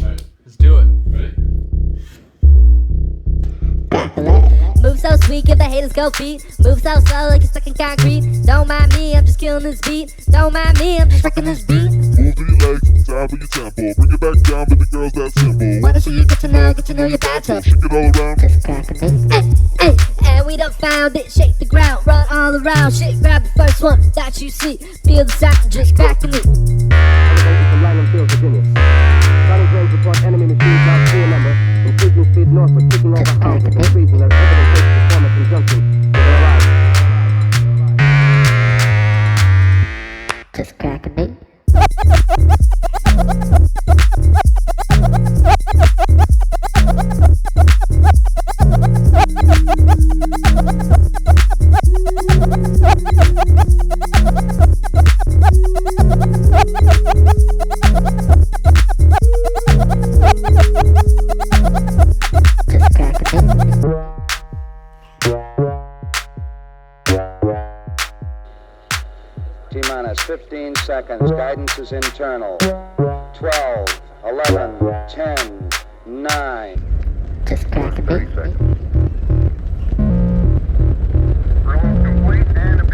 Alright, let's do it. Ready? Move so sweet, give the haters go feet. Move so slow like you're stuck in concrete. Don't mind me, I'm just killing this beat. Don't mind me, I'm just wrecking this beat. Move to your legs, time for your tempo. Bring it back down, baby girls, that's simple. Wanna see you get to know your bad self. Shake it all around. Just cracking it. Hey, and we done found it. Shake the ground, run all around. Shit, grab the first one that you see. Feel the sound, just cracking it. Elevated from Langham Field, Virginia. Starting range report enemy machines lost 4 number. Increasing speed northward, kicking over houses and freezing as evidence takes to form a conjunction with their arrival. Just cracking it. T-minus 15 seconds. Guidance is internal. 12, 11, 10, 9. Just cracking it. Roll complete and